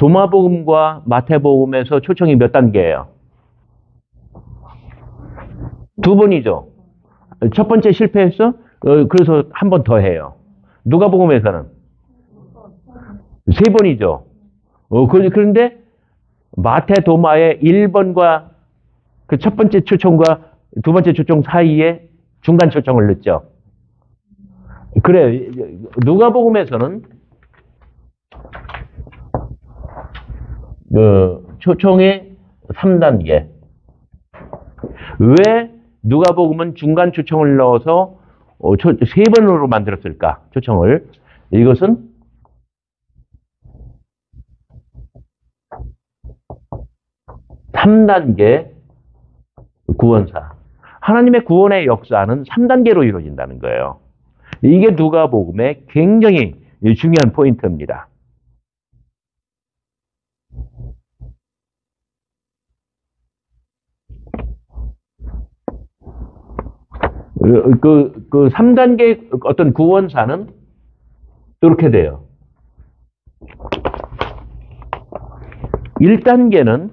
도마복음과 마태복음에서 초청이 몇 단계예요? 두 번이죠. 첫 번째 실패했어? 그래서 한 번 더 해요. 누가복음에서는 세 번이죠. 그런데 마태 도마의 1번과 그 첫 번째 초청과 두 번째 초청 사이에 중간 초청을 넣죠. 그래, 누가복음에서는 초청의 3단계. 왜 누가복음은 중간 초청을 넣어서 세 번으로 만들었을까? 초청을. 이것은 (3단계) 구원사. 하나님의 구원의 역사는 3단계로 이루어진다는 거예요. 이게 누가복음의 굉장히 중요한 포인트입니다. 그 3단계 어떤 구원사는 이렇게 돼요. 1단계는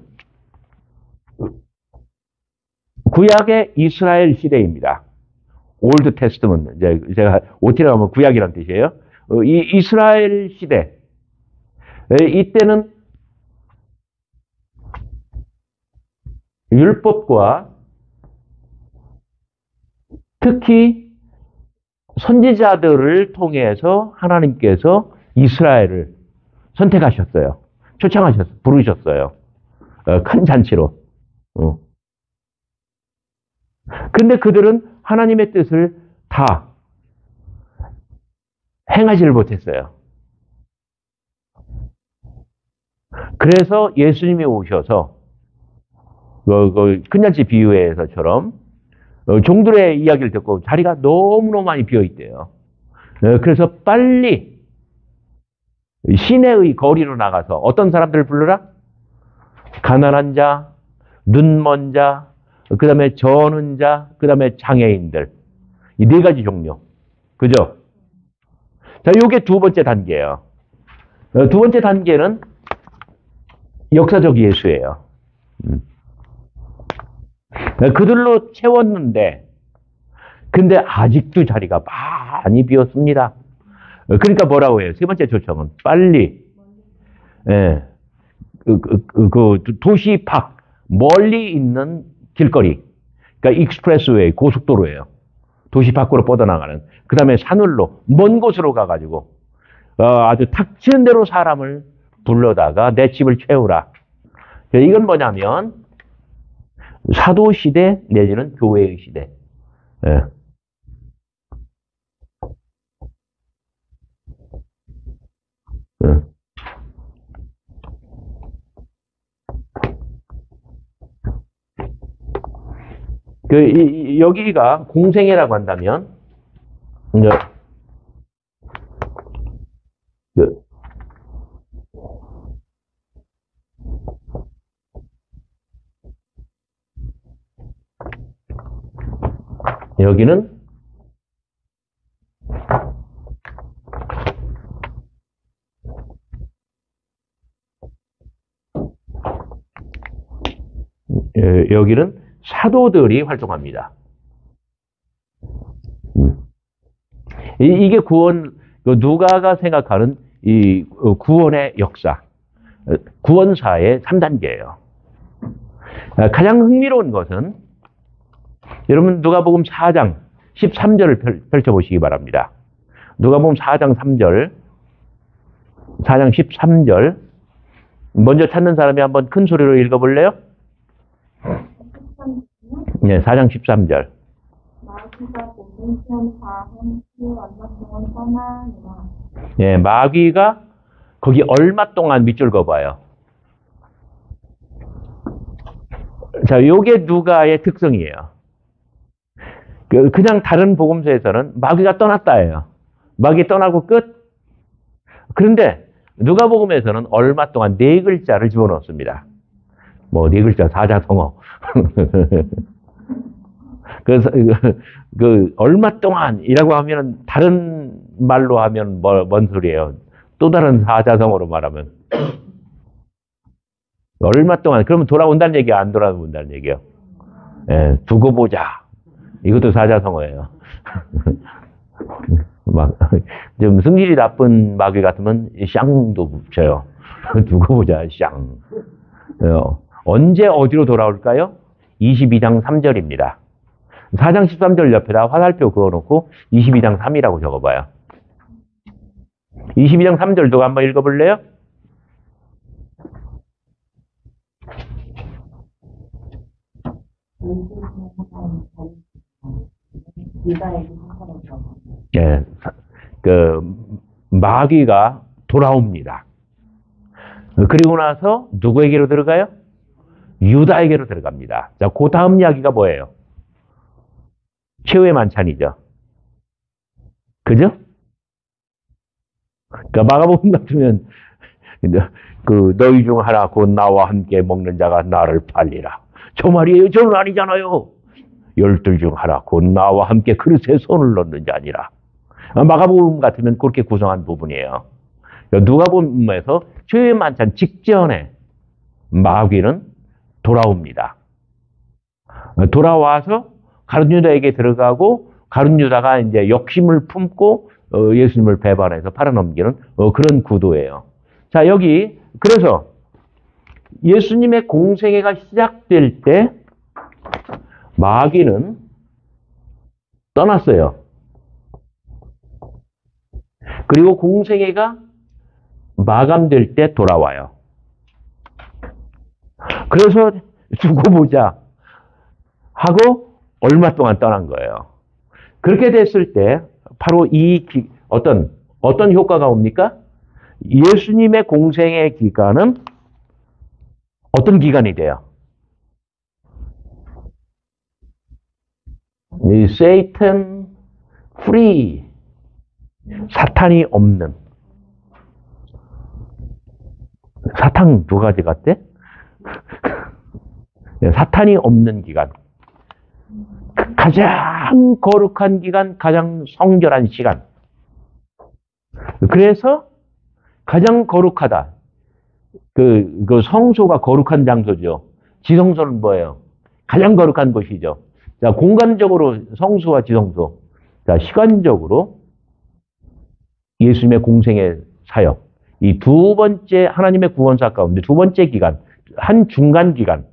구약의 이스라엘 시대입니다. 올드 테스트먼트. 제가 OT라고 하면 구약이라는 뜻이에요. 이 이스라엘 시대. 이때는 율법과 특히 선지자들을 통해서 하나님께서 이스라엘을 선택하셨어요. 초청하셨어요. 부르셨어요. 큰 잔치로. 근데 그들은 하나님의 뜻을 다 행하지를 못했어요. 그래서 예수님이 오셔서 큰 잔치 비유회에서처럼 종들의 이야기를 듣고 자리가 너무너무 많이 비어있대요. 그래서 빨리 시내의 거리로 나가서 어떤 사람들을 불러라? 가난한 자, 눈먼 자, 그 다음에 저는 자, 그 다음에 장애인들. 이 네 가지 종류. 그죠? 자, 요게 두 번째 단계예요. 두 번째 단계는 역사적 예수예요. 그들로 채웠는데, 근데 아직도 자리가 많이 비었습니다. 그러니까 뭐라고 해요? 세 번째 초청은 빨리, 도시 밖, 멀리 있는 길거리, 그러니까 익스프레스웨이, 고속도로예요. 도시 밖으로 뻗어나가는. 그 다음에 산울로, 먼 곳으로 가가지고 아주 닥치는 대로 사람을 불러다가 내 집을 채우라. 이건 뭐냐면 사도 시대 내지는 교회의 시대. 여기가 공생애라고 한다면, 여기는 여기는 사도들이 활동합니다. 이게 구원, 누가가 생각하는 이 구원의 역사, 구원사의 3단계예요. 가장 흥미로운 것은 여러분 누가복음 4장 13절을 펼쳐보시기 바랍니다. 누가복음 4장 3절, 4장 13절. 먼저 찾는 사람이 한번 큰 소리로 읽어볼래요? 네, 4장 13절. 네, 마귀가 거기 얼마 동안 밑줄 그어봐요. 자, 요게 누가의 특성이에요. 그냥 다른 복음서에서는 마귀가 떠났다예요. 마귀 떠나고 끝. 그런데 누가복음에서는 얼마 동안 네 글자를 집어넣습니다. 뭐 네 글자 사자성어. 그래서 얼마 동안이라고 하면 다른 말로 하면 뭔 소리예요? 또 다른 사자성어로 말하면 얼마 동안, 그러면 돌아온다는 얘기야, 안 돌아온다는 얘기야? 예, 두고 보자. 이것도 사자성어예요. 막, 좀 성질이 나쁜 마귀 같으면 쌍도 붙여요. 두고 보자, 쌍. 언제 어디로 돌아올까요? 22장 3절입니다. 4장 13절 옆에다 화살표 그어놓고 22장 3이라고 적어봐요. 22장 3절 누가 한번 읽어볼래요? 예, 마귀가 돌아옵니다. 그리고 나서 누구에게로 들어가요? 유다에게로 들어갑니다. 자, 그 다음 이야기가 뭐예요? 최후의 만찬이죠. 그죠? 그러니까 마가복음 같으면 너희 중 하나 곧 나와 함께 먹는 자가 나를 팔리라. 저 말이에요. 저는 아니잖아요. 12 중 하나 곧 나와 함께 그릇에 손을 넣는 자니라. 마가복음 같으면 그렇게 구성한 부분이에요. 누가복음에서 최후의 만찬 직전에 마귀는 돌아옵니다. 돌아와서 가룟 유다에게 들어가고 가룟 유다가 이제 욕심을 품고 예수님을 배반해서 팔아넘기는 그런 구도예요. 자, 여기 그래서 예수님의 공생애가 시작될 때 마귀는 떠났어요. 그리고 공생애가 마감될 때 돌아와요. 그래서 두고 보자 하고 얼마 동안 떠난 거예요. 그렇게 됐을 때 바로 어떤 효과가 옵니까? 예수님의 공생의 기간은 어떤 기간이 돼요? Satan free. 사탄이 없는. 사탄 두 가지 같대? 사탄이 없는 기간. 가장 거룩한 기간, 가장 성결한 시간. 그래서 가장 거룩하다. 그 성소가 거룩한 장소죠. 지성소는 뭐예요? 가장 거룩한 곳이죠. 자, 공간적으로 성소와 지성소. 자, 시간적으로 예수님의 공생의 사역. 이 두 번째 하나님의 구원사 가운데 두 번째 기간, 한 중간 기간,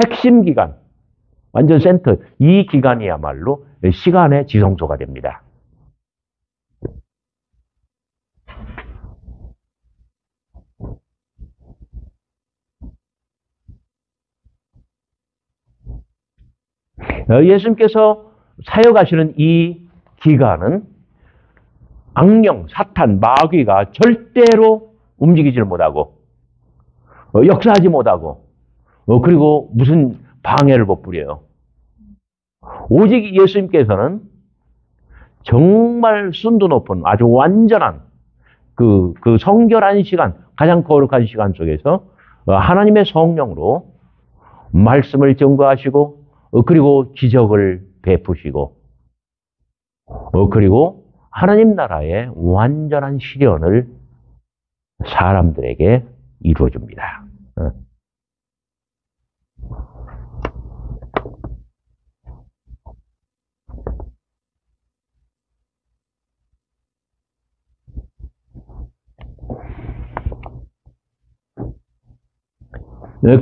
핵심 기간, 완전 센터. 이 기간이야말로 시간의 지성소가 됩니다. 예수님께서 사역하시는 이 기간은 악령, 사탄, 마귀가 절대로 움직이지를 못하고 역사하지 못하고 그리고 무슨 방해를 못 부려요. 오직 예수님께서는 정말 순도 높은 아주 완전한 그 성결한 시간, 가장 거룩한 시간 속에서 하나님의 성령으로 말씀을 증거하시고 그리고 기적을 베푸시고 그리고 하나님 나라의 완전한 실현을 사람들에게 이루어줍니다.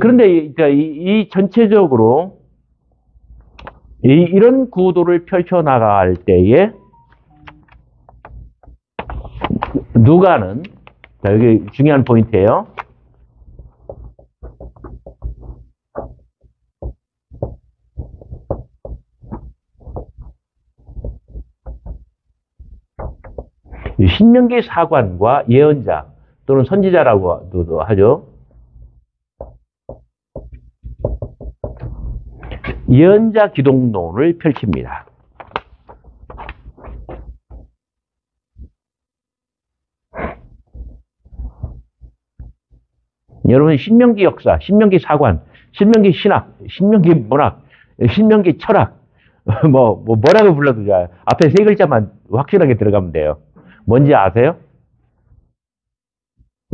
그런데 이 전체적으로 이런 구도를 펼쳐나갈 때에 누가는, 자, 여기 중요한 포인트예요. 신명기 사관과 예언자 또는 선지자라고도 하죠. 예언자 기독론을 펼칩니다. 여러분, 신명기 역사, 신명기 사관, 신명기 신학, 신명기 문학, 신명기 철학, 뭐라고 불러도 좋아요. 앞에 세 글자만 확실하게 들어가면 돼요. 뭔지 아세요?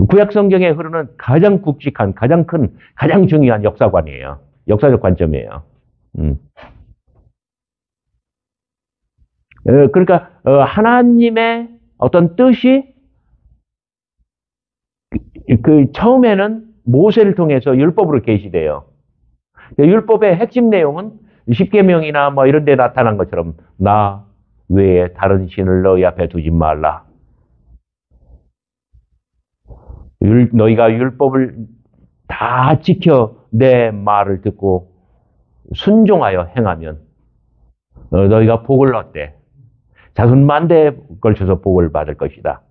구약 성경에 흐르는 가장 굵직한, 가장 큰, 가장 중요한 역사관이에요. 역사적 관점이에요. 그러니까 하나님의 어떤 뜻이 그 처음에는 모세를 통해서 율법으로 계시돼요. 율법의 핵심 내용은 십계명이나 뭐 이런 데 나타난 것처럼 나 외에 다른 신을 너희 앞에 두지 말라. 너희가 율법을 다 지켜 내 말을 듣고 순종하여 행하면 너희가 복을 얻되 자손 만대에 걸쳐서 복을 받을 것이다.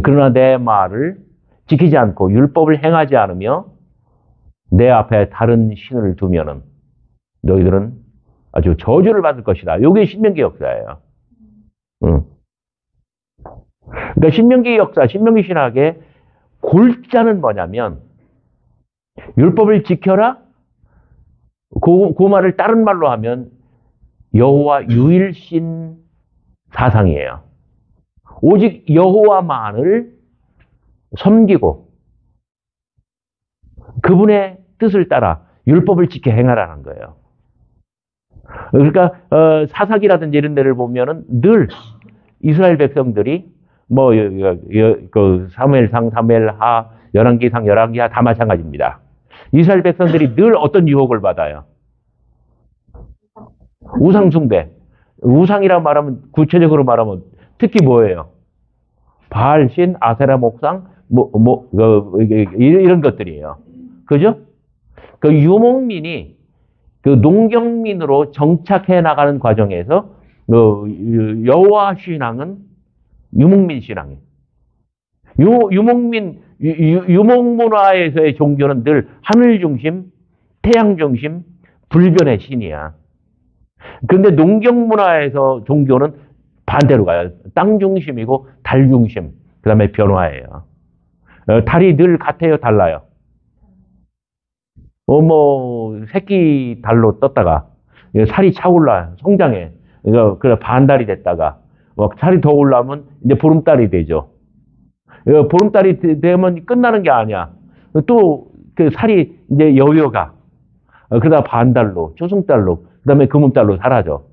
그러나 내 말을 지키지 않고 율법을 행하지 않으며 내 앞에 다른 신을 두면은 너희들은 아주 저주를 받을 것이다. 이게 신명기 역사예요. 그러니까 신명기 역사, 신명기 신학의 골자는 뭐냐면 율법을 지켜라. 그 말을 다른 말로 하면 여호와 유일신 사상이에요. 오직 여호와만을 섬기고 그분의 뜻을 따라 율법을 지켜 행하라는 거예요. 그러니까 사사기라든지 이런 데를 보면은 늘 이스라엘 백성들이 뭐 그 사무엘상, 사무엘하, 열왕기상, 열왕기하 다 마찬가지입니다. 이스라엘 백성들이 늘 어떤 유혹을 받아요? 우상 숭배. 우상이라 말하면 구체적으로 말하면 특히 뭐예요? 바알신, 아세라 목상, 이런 것들이에요. 그죠? 그 유목민이 그 농경민으로 정착해 나가는 과정에서 여호와 신앙은 유목민 신앙이에요. 유목문화에서의 종교는 늘 하늘 중심, 태양 중심, 불변의 신이야. 그런데 농경문화에서 종교는 반대로 가요. 땅 중심이고 달 중심, 그 다음에 변화예요. 달이 늘 같아요, 달라요? 새끼 달로 떴다가 살이 차올라, 성장해. 그래 반달이 됐다가 살이 더 올라오면 이제 보름달이 되죠. 보름달이 되면 끝나는 게 아니야. 또 그 살이 이제 여여가. 그러다 반달로, 초승달로, 그 다음에 금음달로 사라져.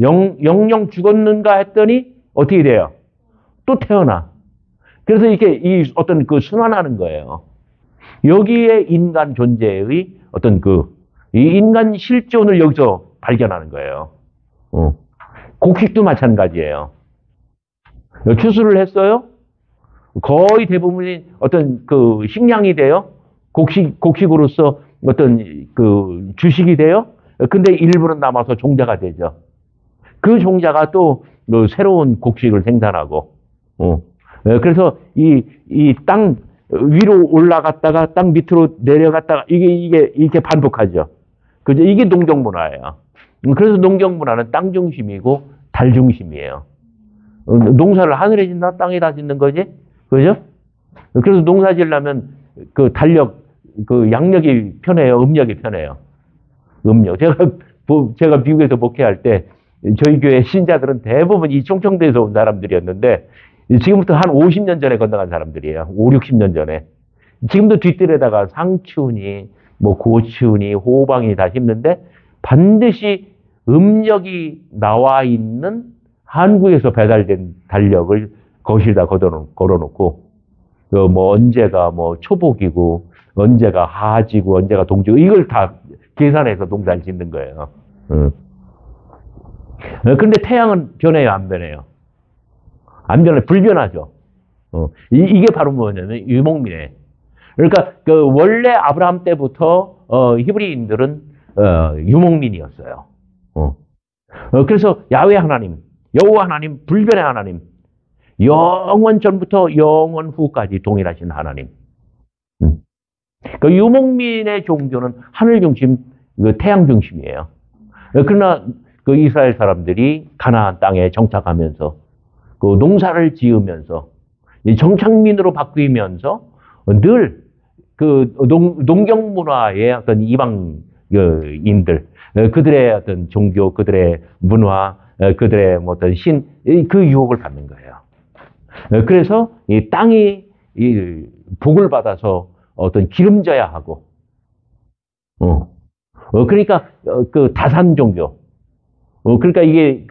영영 죽었는가 했더니 어떻게 돼요? 또 태어나. 그래서 이게 이 어떤 그 순환하는 거예요. 여기에 인간 존재의 어떤 이 인간 실존을 여기서 발견하는 거예요. 곡식도 마찬가지예요. 추수를 했어요? 거의 대부분이 어떤 그 식량이 돼요? 곡식으로서 어떤 그 주식이 돼요? 근데 일부는 남아서 종자가 되죠. 그 종자가 또 새로운 곡식을 생산하고, 그래서 이 땅 위로 올라갔다가 땅 밑으로 내려갔다가 이게 이렇게 반복하죠. 그죠? 이게 농경문화예요. 그래서 농경문화는 땅 중심이고 달 중심이에요. 농사를 하늘에 짓나 땅에다 짓는 거지? 그죠? 그래서 농사 지으려면 그 달력, 그 양력이 편해요? 음력이 편해요? 음력. 제가 미국에서 목회할 때 저희 교회 신자들은 대부분 이 충청도에서 온 사람들이었는데 지금부터 한 50년 전에 건너간 사람들이에요. 5, 60년 전에. 지금도 뒷뜰에다가 상추니, 고추니, 호박이 다 심는데 반드시 음력이 나와 있는 한국에서 배달된 달력을 거실에다 걸어놓고, 언제가 초복이고, 언제가 하지고, 언제가 동지고, 이걸 다 계산해서 농사를 짓는 거예요. 근데 태양은 변해요, 안 변해요? 안 변해, 불변하죠. 이게 바로 뭐냐면 유목민이에요. 그러니까 원래 아브라함 때부터 히브리인들은 유목민이었어요. 그래서 야훼 하나님, 여호와 하나님, 불변의 하나님, 영원 전부터 영원 후까지 동일하신 하나님. 유목민의 종교는 하늘 중심, 태양 중심이에요. 그러나 이스라엘 사람들이 가나안 땅에 정착하면서 농사를 지으면서 정착민으로 바뀌면서 늘 농경 문화의 어떤 이방인들, 그들의 어떤 종교, 그들의 문화, 그들의 어떤 신, 그 유혹을 받는 거예요. 그래서 이 땅이 복을 받아서 어떤 기름져야 하고, 그러니까 그 다산 종교. 그러니까 이게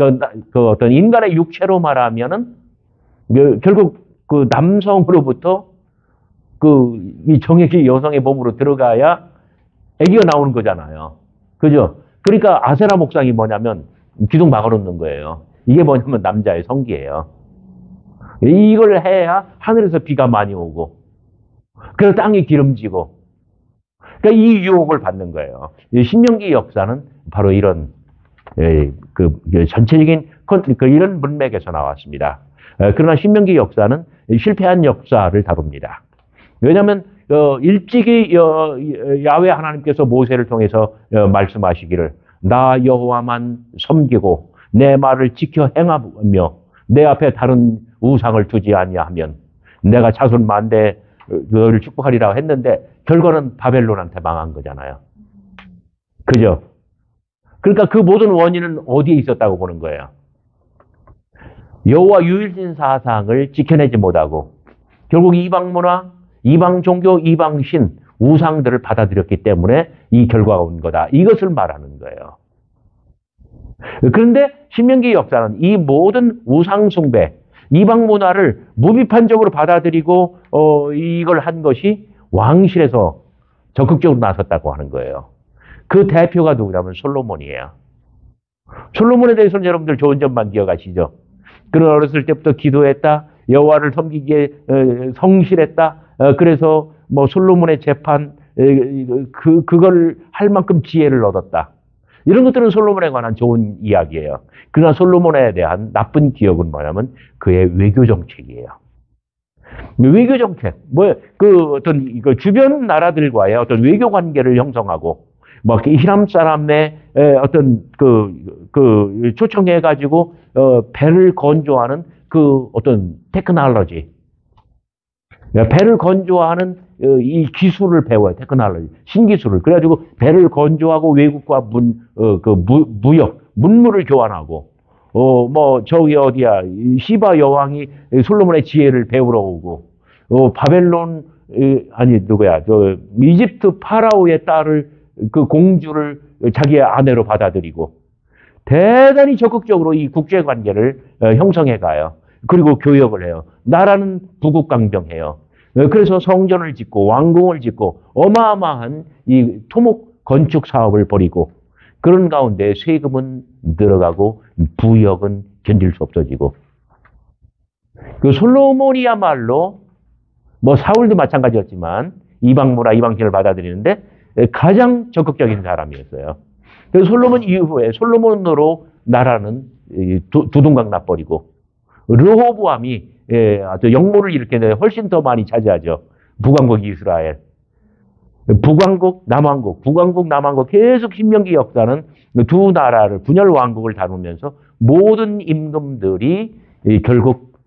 그 어떤 인간의 육체로 말하면은 결국 그 남성으로부터 이 정액이 여성의 몸으로 들어가야 아기가 나오는 거잖아요. 그죠? 그러니까 아세라 목상이 뭐냐면 기둥 막아놓는 거예요. 이게 뭐냐면 남자의 성기예요. 이걸 해야 하늘에서 비가 많이 오고, 그래서 땅이 기름지고, 그러니까 이 유혹을 받는 거예요. 신명기 역사는 바로 이런 전체적인 이런 문맥에서 나왔습니다. 그러나 신명기 역사는 실패한 역사를 다룹니다. 왜냐하면 일찍이 야훼 하나님께서 모세를 통해서 말씀하시기를 나 여호와만 섬기고 내 말을 지켜 행하며 내 앞에 다른 우상을 두지 아니하면 내가 자손 만대 너를 축복하리라 했는데 결과는 바벨론한테 망한 거잖아요. 그죠? 그러니까 그 모든 원인은 어디에 있었다고 보는 거예요? 여호와 유일신 사상을 지켜내지 못하고 결국 이방 문화, 이방 종교, 이방 신, 우상들을 받아들였기 때문에 이 결과가 온 거다. 이것을 말하는 거예요. 그런데 신명기 역사는 이 모든 우상 숭배, 이방 문화를 무비판적으로 받아들이고 이걸 한 것이 왕실에서 적극적으로 나섰다고 하는 거예요. 그 대표가 누구냐면 솔로몬이에요. 솔로몬에 대해서는 여러분들 좋은 점만 기억하시죠. 그는 어렸을 때부터 기도했다. 여호와를 섬기기에 성실했다. 그래서 뭐 솔로몬의 재판 그걸 할 만큼 지혜를 얻었다. 이런 것들은 솔로몬에 관한 좋은 이야기예요. 그러나 솔로몬에 대한 나쁜 기억은 뭐냐면 그의 외교 정책이에요. 외교 정책, 어떤 주변 나라들과의 어떤 외교 관계를 형성하고, 히람 사람의 어떤 초청해가지고 배를 건조하는 어떤 테크놀로지, 배를 건조하는 이 기술을 배워요. 테크놀로지, 신기술을. 그래가지고 배를 건조하고 외국과 무역, 문물을 교환하고, 저기 어디야, 시바 여왕이 솔로몬의 지혜를 배우러 오고, 바벨론, 누구야, 이집트 파라오의 딸을, 공주를 자기의 아내로 받아들이고, 대단히 적극적으로 이 국제 관계를 형성해 가요. 그리고 교역을 해요. 나라는 부국강병해요. 그래서 성전을 짓고 왕궁을 짓고 어마어마한 이 토목 건축 사업을 벌이고, 그런 가운데 세금은 늘어가고 부역은 견딜 수 없어지고, 그 솔로몬이야말로 사울도 마찬가지였지만 이방 문화, 이방신을 받아들이는데 가장 적극적인 사람이었어요. 그래서 솔로몬 이후에 솔로몬으로 나라는 두둥강 나버리고, 르호보암이 역모를 일으키는데 훨씬 더 많이 차지하죠. 북왕국 이스라엘. 북왕국, 남왕국, 북왕국, 남왕국, 계속 신명기 역사는 두 나라를, 분열 왕국을 다루면서 모든 임금들이 결국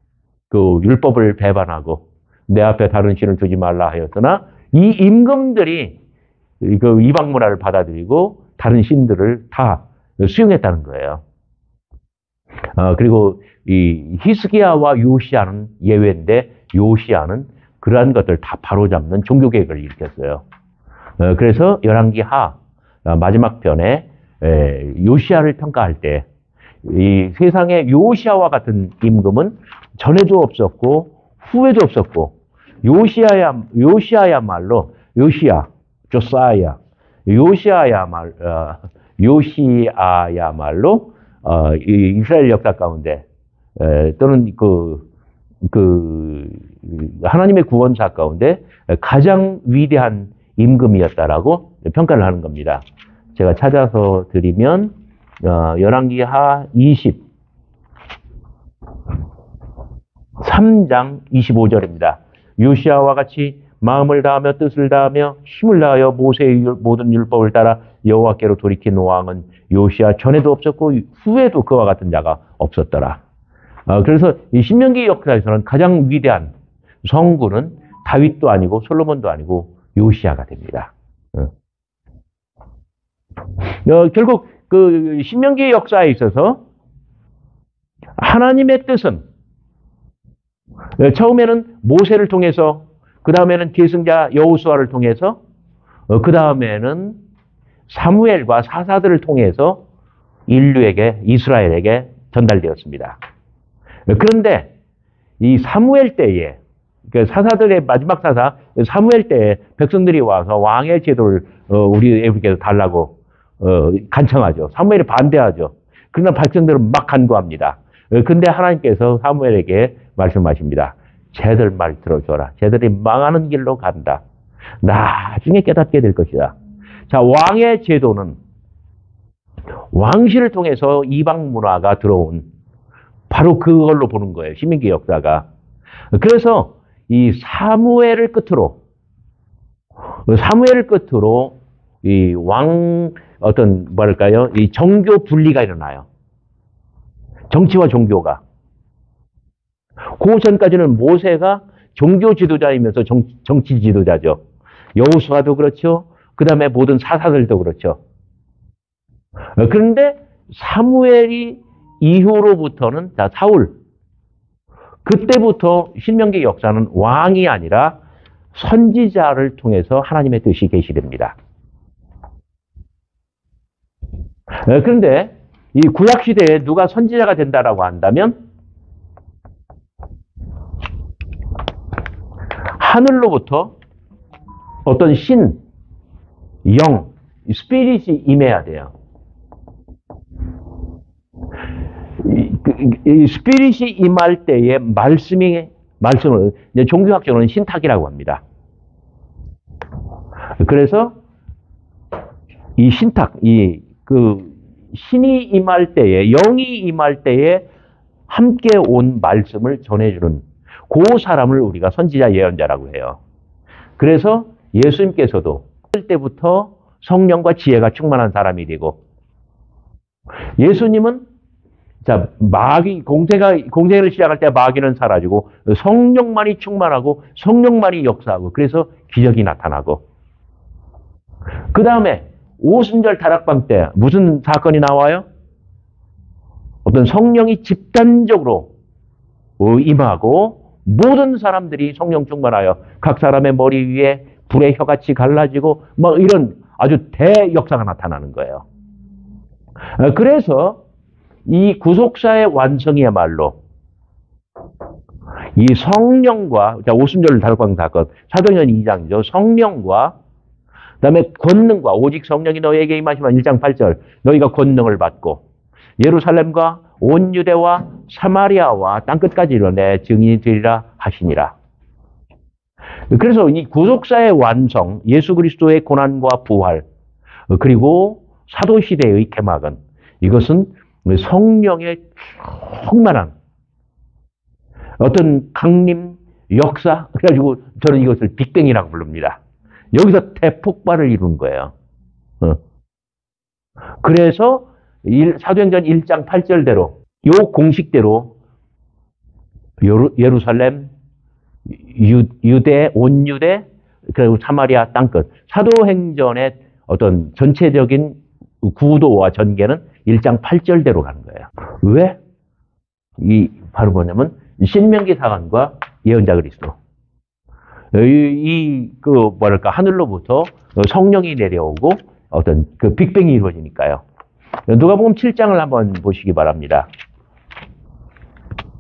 그 율법을 배반하고 내 앞에 다른 신을 두지 말라 하였으나 이 임금들이 그 이방 문화를 받아들이고 다른 신들을 다 수용했다는 거예요. 그리고 이 히스기야와 요시야는 예외인데 요시야는 그러한 것들 다 바로잡는 종교개혁을 일으켰어요. 그래서 열왕기 하 마지막 편에 요시야를 평가할 때 이 세상에 요시야와 같은 임금은 전에도 없었고 후에도 없었고, 요시야야말로 조사야 요시야야말로 이스라엘 역사 가운데 또는 하나님의 구원사 가운데 가장 위대한 임금이었다라고 평가를 하는 겁니다. 제가 찾아서 드리면 열왕기 하 23장 25절입니다. 요시야와 같이 마음을 다하며 뜻을 다하며 힘을 다하여 모세의 모든 율법을 따라 여호와께로 돌이킨 왕은 요시야 전에도 없었고 후에도 그와 같은 자가 없었더라. 그래서 이 신명기 역사에서는 가장 위대한 성군은 다윗도 아니고 솔로몬도 아니고 요시야가 됩니다. 결국 그 신명기 역사에 있어서 하나님의 뜻은 처음에는 모세를 통해서 그 다음에는 계승자 여호수아를 통해서, 그 다음에는 사무엘과 사사들을 통해서 인류에게, 이스라엘에게 전달되었습니다. 그런데 이 사무엘 때에, 사사들의 마지막 사사 사무엘 때에 백성들이 와서 왕의 제도를 우리에게 달라고 간청하죠. 사무엘이 반대하죠. 그러나 백성들은 막 간구합니다. 근데 하나님께서 사무엘에게 말씀하십니다. 쟤들 말 들어줘라. 쟤들이 망하는 길로 간다. 나중에 깨닫게 될 것이다. 자, 왕의 제도는 왕실을 통해서 이방 문화가 들어온 바로 그걸로 보는 거예요. 신명기 역사가. 그래서 이 사무엘을 끝으로 이 어떤 뭐랄까요? 이 정교 분리가 일어나요. 정치와 종교가. 그 전까지는 모세가 종교 지도자이면서 정치 지도자죠. 여호수아도 그렇죠. 그 다음에 모든 사사들도 그렇죠. 그런데 사무엘이 이후로부터는 사울. 그때부터 신명기 역사는 왕이 아니라 선지자를 통해서 하나님의 뜻이 계시됩니다. 그런데 이 구약 시대에 누가 선지자가 된다라고 한다면 하늘로부터 어떤 신, 영, 스피릿이 임해야 돼요. 이 스피릿이 임할 때에 말씀을 종교학적으로는 신탁이라고 합니다. 그래서 이 신탁, 신이 임할 때에, 영이 임할 때에 함께 온 말씀을 전해주는 그 사람을 우리가 선지자 예언자라고 해요. 그래서 예수님께서도 어릴 때부터 성령과 지혜가 충만한 사람이 되고, 예수님은 공생을 시작할 때 마귀는 사라지고 성령만이 충만하고 성령만이 역사하고 그래서 기적이 나타나고, 그 다음에 오순절 다락방 때 무슨 사건이 나와요? 어떤 성령이 집단적으로 임하고 모든 사람들이 성령 충만하여 각 사람의 머리 위에 불의 혀같이 갈라지고 이런 아주 대역사가 나타나는 거예요. 그래서 이 구속사의 완성이야말로 이 성령과, 오순절 다락방 사건, 사도행전 2장이죠. 성령과 그다음에 권능과, 오직 성령이 너희에게 임하시면 1장 8절 너희가 권능을 받고 예루살렘과 온 유대와 사마리아와 땅끝까지 이르러 내 증인이 되리라 하시니라. 그래서 이 구속사의 완성, 예수 그리스도의 고난과 부활, 그리고 사도시대의 개막은, 이것은 성령의 충만한 어떤 강림, 역사, 그래가지고 저는 이것을 빅뱅이라고 부릅니다. 여기서 대폭발을 이룬 거예요. 그래서 사도행전 1장 8절대로, 요 공식대로 예루살렘, 유대, 온 유대, 그리고 사마리아 땅끝, 사도행전의 어떤 전체적인 구도와 전개는 1장 8절대로 가는 거예요. 왜? 바로 뭐냐면 신명기 사관과 예언자 그리스도. 하늘로부터 성령이 내려오고 어떤 그 빅뱅이 이루어지니까요. 누가복음 7장을 한번 보시기 바랍니다.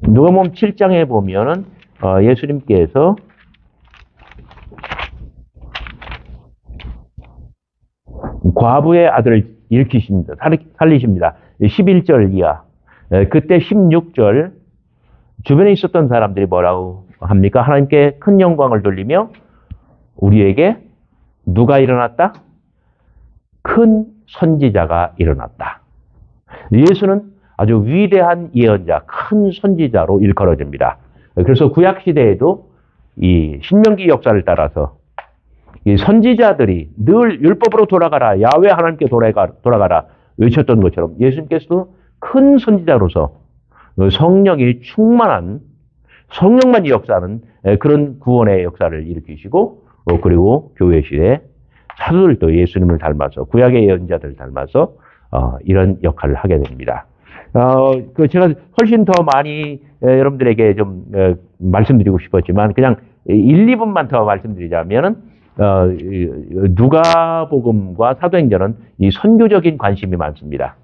누가복음 7장에 보면은 예수님께서 과부의 아들을 일으키십니다. 살리십니다. 11절 이하. 그때 16절 주변에 있었던 사람들이 뭐라고 합니까? 하나님께 큰 영광을 돌리며 우리에게 누가 일어났다? 큰 선지자가 일어났다. 예수는 아주 위대한 예언자, 큰 선지자로 일컬어집니다. 그래서 구약시대에도 이 신명기 역사를 따라서 이 선지자들이 늘 율법으로 돌아가라, 야훼 하나님께 돌아가라 외쳤던 것처럼 예수님께서도 큰 선지자로서 성령이 충만한, 성령만 역사하는 그런 구원의 역사를 일으키시고, 그리고 교회 시대에 사도들도 예수님을 닮아서, 구약의 예언자들을 닮아서 이런 역할을 하게 됩니다. 제가 훨씬 더 많이 여러분들에게 좀 말씀드리고 싶었지만 그냥 1, 2분만 더 말씀드리자면은 누가복음과 사도행전은 이 선교적인 관심이 많습니다.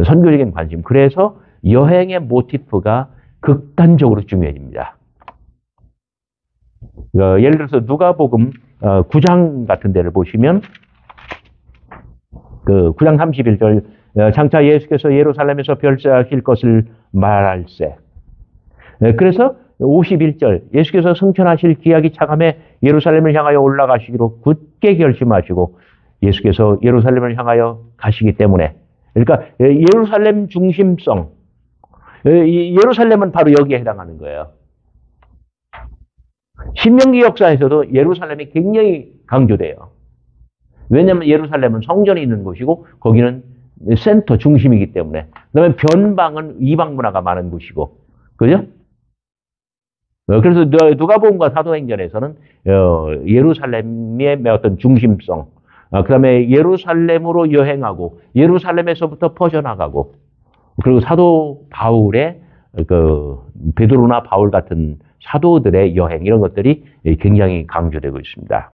선교적인 관심. 그래서 여행의 모티프가 극단적으로 중요해집니다. 예를 들어서 누가복음 9장 같은 데를 보시면 그 9장 31절 장차 예수께서 예루살렘에서 별세하실 것을 말할세. 그래서 51절 예수께서 승천하실 기약이 차감해 예루살렘을 향하여 올라가시기로 굳게 결심하시고 예수께서 예루살렘을 향하여 가시기 때문에 그러니까 예루살렘 중심성 예루살렘은 바로 여기에 해당하는 거예요. 신명기 역사에서도 예루살렘이 굉장히 강조돼요. 왜냐하면 예루살렘은 성전이 있는 곳이고 거기는 센터 중심이기 때문에 그다음에 변방은 이방 문화가 많은 곳이고 그죠? 그래서 누가복음과 사도행전에서는 예루살렘의 어떤 중심성, 그다음에 예루살렘으로 여행하고 예루살렘에서부터 퍼져나가고 그리고 사도 바울의 그 베드로나 바울 같은 사도들의 여행 이런 것들이 굉장히 강조되고 있습니다.